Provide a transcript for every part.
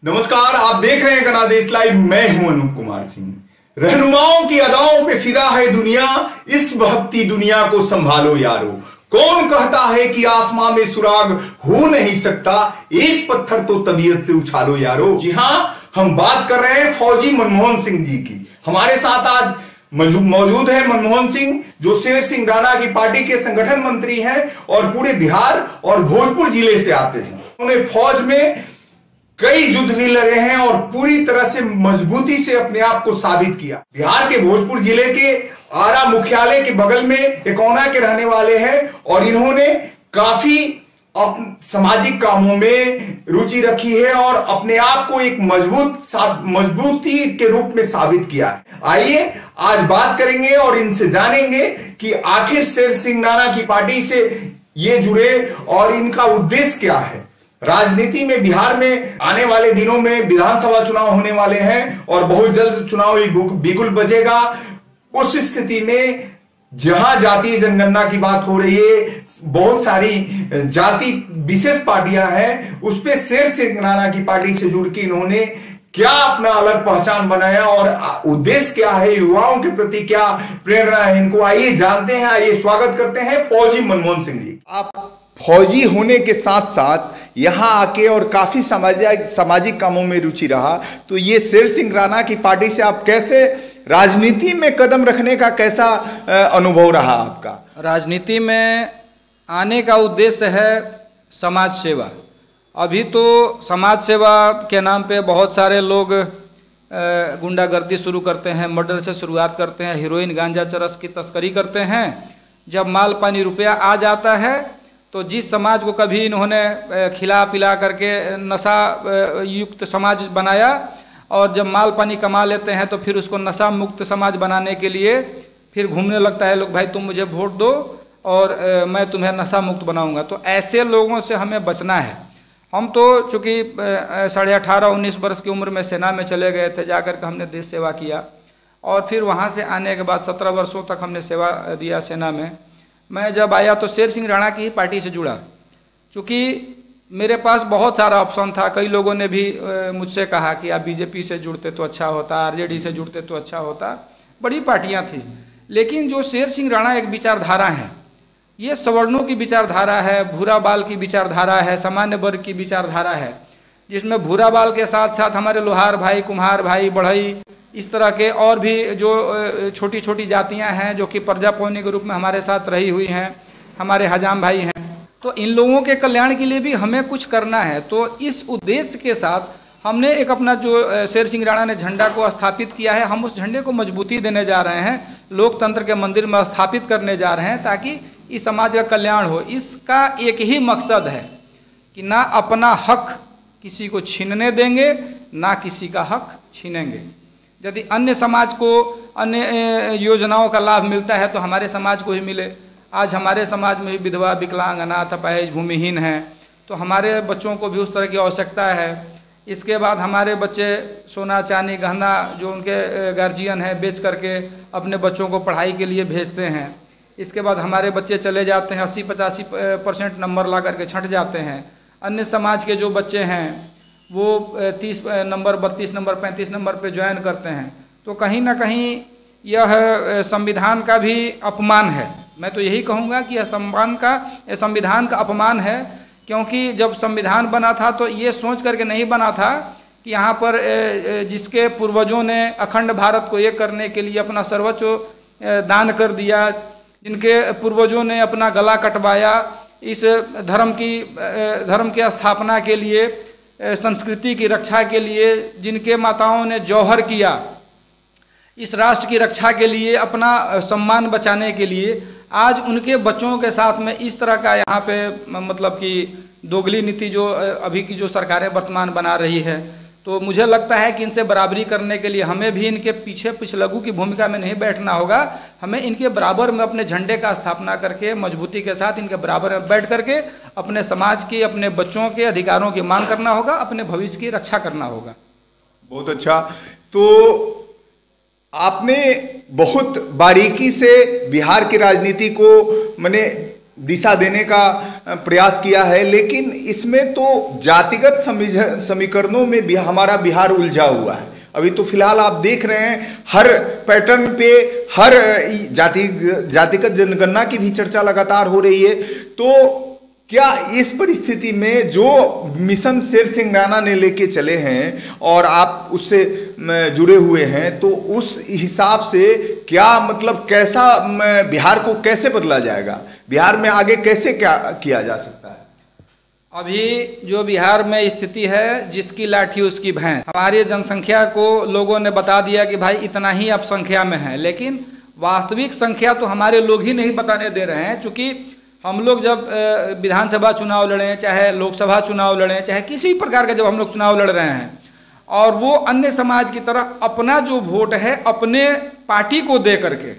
नमस्कार, आप देख रहे हैं गनादेश लाइव। मैं हूं अनूप कुमार सिंह। रहनुमाओं की अदाओं पे फिदा है दुनिया, इस बहकती दुनिया को संभालो यारो। कौन कहता है कि आसमां में सुराग हो नहीं सकता, एक पत्थर तो तबीयत से उछालो यारो। जी हां, हम बात कर रहे हैं फौजी मनमोहन सिंह जी की। हमारे साथ आज मौजूद है मनमोहन सिंह, जो शेर सिंह राणा की पार्टी के संगठन मंत्री हैं और पूरे बिहार और भोजपुर जिले से आते हैं। उन्होंने फौज में कई युद्ध भी लड़े हैं और पूरी तरह से मजबूती से अपने आप को साबित किया। बिहार के भोजपुर जिले के आरा मुख्यालय के बगल में एकौना के रहने वाले हैं और इन्होंने काफी सामाजिक कामों में रुचि रखी है और अपने आप को एक मजबूती के रूप में साबित किया है। आइए आज बात करेंगे और इनसे जानेंगे कि आखिर शेर सिंह राणा की पार्टी से ये जुड़े और इनका उद्देश्य क्या है। राजनीति में बिहार में आने वाले दिनों में विधानसभा चुनाव होने वाले हैं और बहुत जल्द चुनाव बिगुल बजेगा। उस स्थिति में जहां जातीय जनगणना की बात हो रही है, बहुत सारी जाति विशेष पार्टियां हैं, उस पे शेर सिंह राणा की पार्टी से जुड़ के इन्होंने क्या अपना अलग पहचान बनाया और उद्देश्य क्या है, युवाओं के प्रति क्या प्रेरणा है इनको, आइए जानते हैं। आइए स्वागत करते हैं फौजी मनमोहन सिंह जी। आप फौजी होने के साथ साथ यहाँ आके और काफी सामाजिक कामों में रुचि रहा, तो ये शेर सिंह राणा की पार्टी से आप कैसे राजनीति में कदम रखने का कैसा अनुभव रहा आपका? राजनीति में आने का उद्देश्य है समाज सेवा। अभी तो समाज सेवा के नाम पे बहुत सारे लोग गुंडागर्दी शुरू करते हैं, मर्डर से शुरुआत करते हैं, हीरोइन गांजा चरस की तस्करी करते हैं। जब माल पानी रुपया आ जाता है तो जिस समाज को कभी इन्होंने खिला पिला करके नशा युक्त समाज बनाया, और जब माल पानी कमा लेते हैं तो फिर उसको नशा मुक्त समाज बनाने के लिए फिर घूमने लगता है लोग, भाई तुम मुझे वोट दो और मैं तुम्हें नशा मुक्त बनाऊंगा। तो ऐसे लोगों से हमें बचना है। हम तो चूँकि 18-19 वर्ष की उम्र में सेना में चले गए थे, जाकर के हमने देश सेवा किया और फिर वहाँ से आने के बाद 17 वर्षों तक हमने सेवा दिया सेना में। मैं जब आया तो शेर सिंह राणा की ही पार्टी से जुड़ा, क्योंकि मेरे पास बहुत सारा ऑप्शन था। कई लोगों ने भी मुझसे कहा कि आप बीजेपी से जुड़ते तो अच्छा होता, आरजेडी से जुड़ते तो अच्छा होता, बड़ी पार्टियां थी। लेकिन जो शेर सिंह राणा एक विचारधारा है, ये सवर्णों की विचारधारा है, भूरा बाल की विचारधारा है, सामान्य वर्ग की विचारधारा है, जिसमें भूरा बाल के साथ साथ हमारे लोहार भाई, कुम्हार भाई, बढ़ई, इस तरह के और भी जो छोटी छोटी जातियां हैं जो कि प्रजापौनी के रूप में हमारे साथ रही हुई हैं, हमारे हजाम भाई हैं। तो इन लोगों के कल्याण के लिए भी हमें कुछ करना है। तो इस उद्देश्य के साथ हमने एक अपना जो शेर सिंह राणा ने झंडा को स्थापित किया है, हम उस झंडे को मजबूती देने जा रहे हैं, लोकतंत्र के मंदिर में स्थापित करने जा रहे हैं ताकि इस समाज का कल्याण हो। इसका एक ही मकसद है कि ना अपना हक किसी को छीनने देंगे, ना किसी का हक छीनेंगे। यदि अन्य समाज को अन्य योजनाओं का लाभ मिलता है तो हमारे समाज को ही मिले। आज हमारे समाज में भी विधवा, विकलांग, अनाथ, अपाहिज, भूमिहीन हैं, तो हमारे बच्चों को भी उस तरह की आवश्यकता है। इसके बाद हमारे बच्चे सोना चांदी गहना जो उनके गार्जियन हैं बेच करके अपने बच्चों को पढ़ाई के लिए भेजते हैं। इसके बाद हमारे बच्चे चले जाते हैं 80-85% नंबर ला करके छंट जाते हैं। अन्य समाज के जो बच्चे हैं वो 30 नंबर, 32 नंबर, 35 नंबर पे ज्वाइन करते हैं। तो कहीं ना कहीं यह संविधान का भी अपमान है। मैं तो यही कहूँगा कि यह संविधान का अपमान है, क्योंकि जब संविधान बना था तो ये सोच करके नहीं बना था कि यहाँ पर जिसके पूर्वजों ने अखंड भारत को एक करने के लिए अपना सर्वोच्च दान कर दिया, जिनके पूर्वजों ने अपना गला कटवाया इस धर्म की स्थापना के लिए, संस्कृति की रक्षा के लिए, जिनके माताओं ने जौहर किया इस राष्ट्र की रक्षा के लिए, अपना सम्मान बचाने के लिए, आज उनके बच्चों के साथ में इस तरह का यहाँ पे मतलब कि दोगली नीति जो अभी की जो सरकारें वर्तमान बना रही है, तो मुझे लगता है कि इनसे बराबरी करने के लिए हमें भी इनके पीछे पिछलग्गू की भूमिका में नहीं बैठना होगा। हमें इनके बराबर में अपने झंडे का स्थापना करके मजबूती के साथ इनके बराबर में बैठ करके अपने समाज के, अपने बच्चों के अधिकारों की मांग करना होगा, अपने भविष्य की रक्षा करना होगा। बहुत अच्छा। तो आपने बहुत बारीकी से बिहार की राजनीति को मैंने दिशा देने का प्रयास किया है, लेकिन इसमें तो जातिगत समीकरणों में भी हमारा बिहार उलझा हुआ है। अभी तो फिलहाल आप देख रहे हैं हर पैटर्न पे हर जातिगत जनगणना की भी चर्चा लगातार हो रही है। तो क्या इस परिस्थिति में जो मिशन शेर सिंह राणा ने लेके चले हैं और आप उससे जुड़े हुए हैं, तो उस हिसाब से क्या मतलब कैसा बिहार को कैसे बदला जाएगा, बिहार में आगे कैसे क्या किया जा सकता है? अभी जो बिहार में स्थिति है, जिसकी लाठी उसकी भैंस। हमारी जनसंख्या को लोगों ने बता दिया कि भाई इतना ही आप संख्या में हैं, लेकिन वास्तविक संख्या तो हमारे लोग ही नहीं बताने दे रहे हैं। चूँकि हम लोग जब विधानसभा चुनाव लड़ें, चाहे लोकसभा चुनाव लड़ें, चाहे किसी भी प्रकार का जब हम लोग चुनाव लड़ रहे हैं, और वो अन्य समाज की तरह अपना जो वोट है अपने पार्टी को दे करके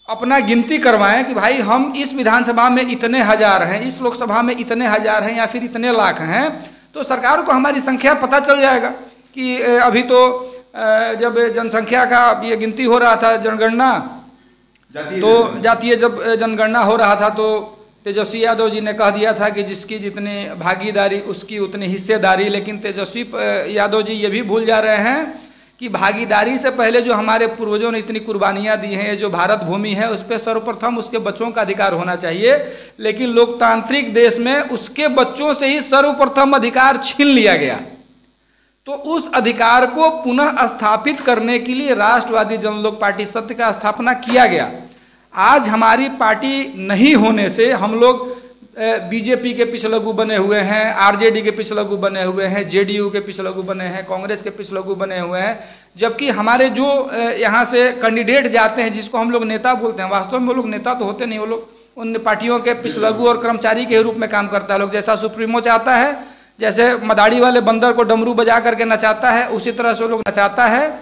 अपना गिनती करवाएं कि भाई हम इस विधानसभा में इतने हजार हैं, इस लोकसभा में इतने हजार हैं या फिर इतने लाख हैं, तो सरकार को हमारी संख्या पता चल जाएगा। कि अभी तो जब जनसंख्या का ये गिनती हो रहा था, जनगणना, तो जातीय जब जनगणना हो रहा था, तो तेजस्वी यादव जी ने कह दिया था कि जिसकी जितनी भागीदारी उसकी उतनी हिस्सेदारी। लेकिन तेजस्वी यादव जी ये भी भूल जा रहे हैं कि भागीदारी से पहले जो हमारे पूर्वजों ने इतनी कुर्बानियां दी हैं, जो भारत भूमि है उस पर सर्वप्रथम उसके बच्चों का अधिकार होना चाहिए। लेकिन लोकतांत्रिक देश में उसके बच्चों से ही सर्वप्रथम अधिकार छीन लिया गया। तो उस अधिकार को पुनः स्थापित करने के लिए राष्ट्रवादी जनलोक पार्टी सत्य का स्थापना किया गया। आज हमारी पार्टी नहीं होने से हम लोग बीजेपी के पिछलगू बने हुए हैं, आरजेडी के पिछलगू बने हुए हैं, जेडीयू के पिछलगू बने हैं, कांग्रेस के पिछलगू बने हुए हैं। जबकि हमारे जो यहाँ से कैंडिडेट जाते हैं, जिसको हम लोग नेता बोलते हैं, वास्तव में वो लोग नेता तो होते नहीं, वो लोग उन पार्टियों के पिछलगू और कर्मचारी के रूप में काम करता है। लोग जैसा सुप्रीमो चाहता है, जैसे मदारी वाले बंदर को डमरू बजा करके नचाता है, उसी तरह से वो लोग नचाता है।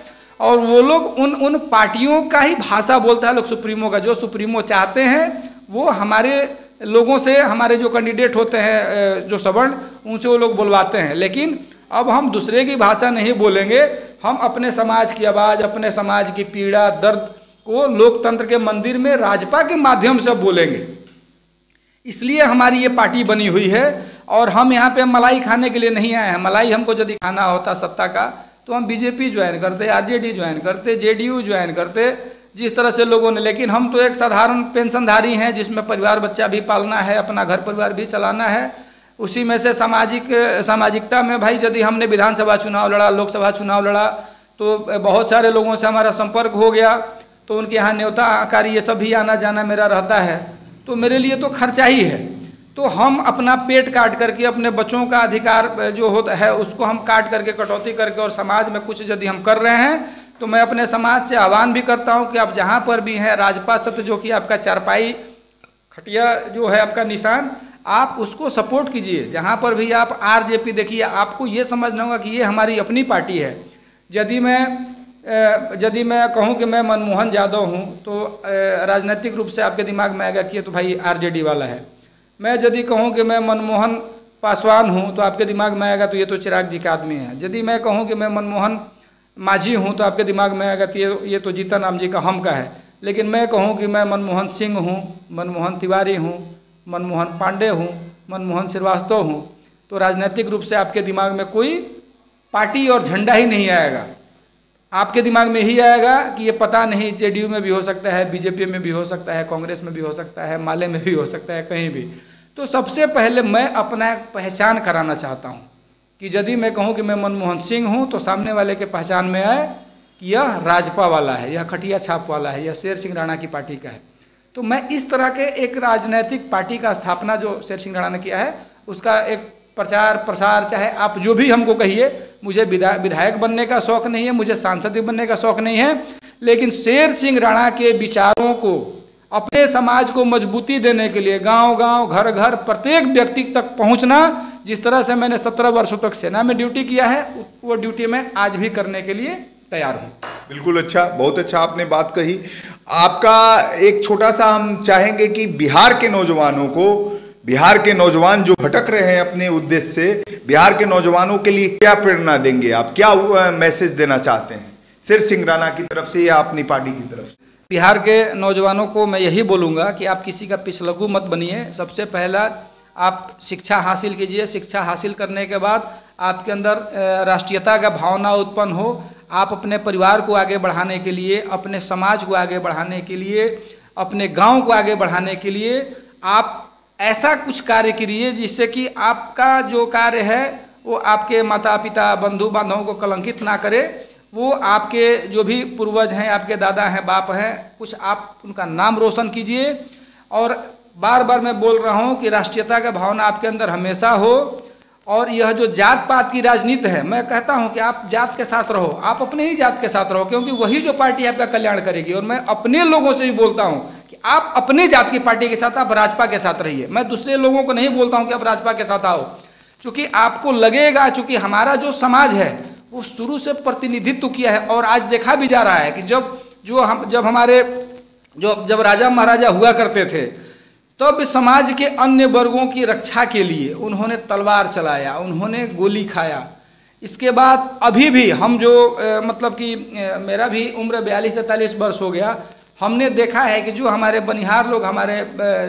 और वो लोग उन पार्टियों का ही भाषा बोलता है लोग, सुप्रीमो का। जो सुप्रीमो चाहते हैं वो हमारे लोगों से, हमारे जो कैंडिडेट होते हैं जो सवर्ण, उनसे वो लोग बुलवाते हैं। लेकिन अब हम दूसरे की भाषा नहीं बोलेंगे, हम अपने समाज की आवाज़, अपने समाज की पीड़ा दर्द को लोकतंत्र के मंदिर में राजपा के माध्यम से बोलेंगे। इसलिए हमारी ये पार्टी बनी हुई है। और हम यहाँ पे मलाई खाने के लिए नहीं आए हैं। मलाई हमको यदि खाना होता सत्ता का, तो हम बीजेपी ज्वाइन करते, आरजेडी ज्वाइन करते, जेडीयू ज्वाइन करते, जिस तरह से लोगों ने। लेकिन हम तो एक साधारण पेंशनधारी हैं, जिसमें परिवार बच्चा भी पालना है, अपना घर परिवार भी चलाना है। उसी में से सामाजिकता में भाई यदि हमने विधानसभा चुनाव लड़ा, लोकसभा चुनाव लड़ा, तो बहुत सारे लोगों से हमारा संपर्क हो गया। तो उनके यहाँ न्योता आकारी ये सब भी आना जाना मेरा रहता है। तो मेरे लिए तो खर्चा ही है। तो हम अपना पेट काट करके, अपने बच्चों का अधिकार जो होता है उसको हम काट करके, कटौती करके, और समाज में कुछ यदि हम कर रहे हैं, तो मैं अपने समाज से आह्वान भी करता हूं कि आप जहां पर भी हैं, राजपा सत्य जो कि आपका चारपाई खटिया जो है आपका निशान, आप उसको सपोर्ट कीजिए। जहां पर भी आप आरजेपी देखिए, आपको ये समझना होगा कि ये हमारी अपनी पार्टी है। यदि मैं कहूं कि मैं मनमोहन यादव हूं, तो राजनीतिक रूप से आपके दिमाग में आएगा कि ये तो भाई आरजेडी वाला है। मैं यदि कहूं कि मैं मनमोहन पासवान हूं, तो आपके दिमाग में आएगा तो ये तो चिराग जी का आदमी है। यदि मैं कहूं कि मैं मनमोहन माझी हूं, तो आपके दिमाग में आएगा तो ये तो जीतन राम जी का हम का है। लेकिन मैं कहूं कि मैं मनमोहन सिंह हूं, मनमोहन तिवारी हूं, मनमोहन पांडे हूं, मनमोहन श्रीवास्तव हूं, तो राजनीतिक रूप से आपके दिमाग में कोई पार्टी और झंडा ही नहीं आएगा। आपके दिमाग में ही आएगा कि ये पता नहीं, जेडीयू में भी हो सकता है, बीजेपी में भी हो सकता है, कांग्रेस में भी हो सकता है, माले में भी हो सकता है, कहीं भी। तो सबसे पहले मैं अपना पहचान कराना चाहता हूँ कि यदि मैं कहूँ कि मैं मनमोहन सिंह हूँ, तो सामने वाले के पहचान में आए कि यह राजपा वाला है, यह खटिया छाप वाला है, यह शेर सिंह राणा की पार्टी का है। तो मैं इस तरह के एक राजनीतिक पार्टी का स्थापना जो शेर सिंह राणा ने किया है, उसका एक प्रचार प्रसार, चाहे आप जो भी हमको कहिए। मुझे विधायक बनने का शौक नहीं है, मुझे सांसद बनने का शौक नहीं है, लेकिन शेर सिंह राणा के विचारों को अपने समाज को मजबूती देने के लिए गांव-गांव, घर-घर, प्रत्येक व्यक्ति तक पहुंचना, जिस तरह से मैंने 17 वर्षों तक सेना में ड्यूटी किया है, वो ड्यूटी मैं आज भी करने के लिए तैयार हूं। बिल्कुल, अच्छा, बहुत अच्छा आपने बात कही। आपका एक छोटा सा हम चाहेंगे कि बिहार के नौजवानों को, बिहार के नौजवान जो भटक रहे हैं अपने उद्देश्य से, बिहार के नौजवानों के लिए क्या प्रेरणा देंगे आप, क्या मैसेज देना चाहते हैं शेर सिंह राणा की तरफ से या अपनी पार्टी की तरफ से? बिहार के नौजवानों को मैं यही बोलूँगा कि आप किसी का पिछलग्गू मत बनिए। सबसे पहला आप शिक्षा हासिल कीजिए। शिक्षा हासिल करने के बाद आपके अंदर राष्ट्रीयता का भावना उत्पन्न हो। आप अपने परिवार को आगे बढ़ाने के लिए, अपने समाज को आगे बढ़ाने के लिए, अपने गांव को आगे बढ़ाने के लिए आप ऐसा कुछ कार्य करिए जिससे कि आपका जो कार्य है वो आपके माता पिता बंधु बांधवों को कलंकित ना करे। वो आपके जो भी पूर्वज हैं, आपके दादा हैं, बाप हैं, कुछ आप उनका नाम रोशन कीजिए। और बार बार मैं बोल रहा हूँ कि राष्ट्रीयता का भावना आपके अंदर हमेशा हो। और यह जो जात पात की राजनीति है, मैं कहता हूँ कि आप जात के साथ रहो, आप अपने ही जात के साथ रहो, क्योंकि वही जो पार्टी आपका कल्याण करेगी। और मैं अपने लोगों से भी बोलता हूँ कि आप अपने जात की पार्टी के साथ, आप भाजपा के साथ रहिए। मैं दूसरे लोगों को नहीं बोलता हूँ कि आप भाजपा के साथ आओ, क्योंकि आपको लगेगा, चूँकि हमारा जो समाज है वो शुरू से प्रतिनिधित्व किया है। और आज देखा भी जा रहा है कि जब राजा महाराजा हुआ करते थे, तब समाज के अन्य वर्गों की रक्षा के लिए उन्होंने तलवार चलाया, उन्होंने गोली खाया। इसके बाद अभी भी हम मतलब कि मेरा भी उम्र 42-43 वर्ष हो गया, हमने देखा है कि जो हमारे बनिहार लोग हमारे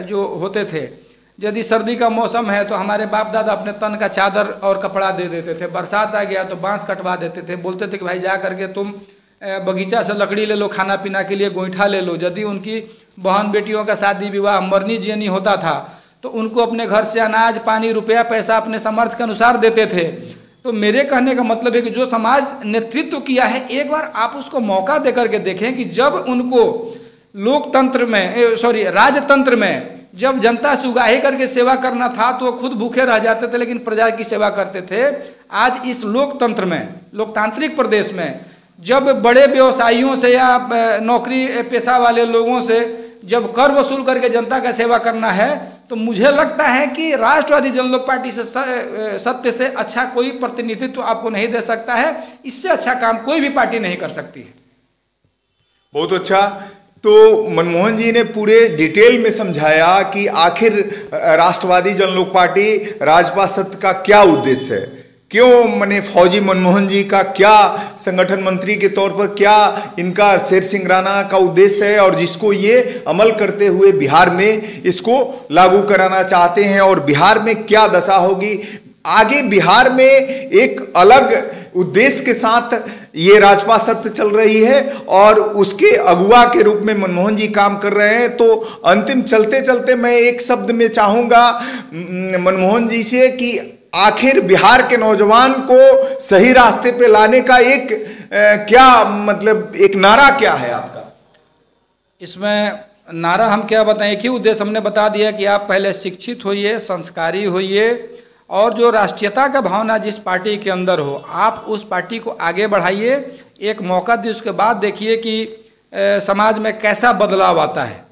जो होते थे, यदि सर्दी का मौसम है तो हमारे बाप दादा अपने तन का चादर और कपड़ा दे देते थे। बरसात आ गया तो बांस कटवा देते थे, बोलते थे कि भाई जा करके तुम बगीचा से लकड़ी ले लो, खाना पीना के लिए गोईठा ले लो। यदि उनकी बहन बेटियों का शादी विवाह मरनी जियनी होता था तो उनको अपने घर से अनाज पानी रुपया पैसा अपने सामर्थ्य के अनुसार देते थे। तो मेरे कहने का मतलब है कि जो समाज नेतृत्व किया है, एक बार आप उसको मौका दे करके देखें कि जब उनको लोकतंत्र में राजतंत्र में जब जनता से उगाही करके सेवा करना था तो वो खुद भूखे रह जाते थे, लेकिन प्रजा की सेवा करते थे। आज इस लोकतंत्र में, लोकतांत्रिक प्रदेश में, जब बड़े व्यवसायियों से या नौकरी पेशा वाले लोगों से जब कर वसूल करके जनता का सेवा करना है, तो मुझे लगता है कि राष्ट्रवादी जनलोक पार्टी से सत्य से अच्छा कोई प्रतिनिधित्व आपको नहीं दे सकता है। इससे अच्छा काम कोई भी पार्टी नहीं कर सकती है। बहुत अच्छा। तो मनमोहन जी ने पूरे डिटेल में समझाया कि आखिर राष्ट्रवादी जनलोक पार्टी राजपा सत्य का क्या उद्देश्य है, क्यों मने फौजी मनमोहन जी का क्या संगठन मंत्री के तौर पर क्या इनका शेर सिंह राणा का उद्देश्य है, और जिसको ये अमल करते हुए बिहार में इसको लागू कराना चाहते हैं, और बिहार में क्या दशा होगी आगे। बिहार में एक अलग उद्देश्य के साथ ये राजपा सत्य चल रही है और उसके अगुवा के रूप में मनमोहन जी काम कर रहे हैं। तो अंतिम चलते चलते मैं एक शब्द में चाहूंगा मनमोहन जी से कि आखिर बिहार के नौजवान को सही रास्ते पे लाने का एक क्या मतलब एक नारा क्या है आपका? इसमें नारा हम क्या बताएं, एक ही उद्देश्य हमने बता दिया कि आप पहले शिक्षित होइए, संस्कारी होइए, और जो राष्ट्रीयता का भावना जिस पार्टी के अंदर हो आप उस पार्टी को आगे बढ़ाइए। एक मौका दी, उसके बाद देखिए कि समाज में कैसा बदलाव आता है।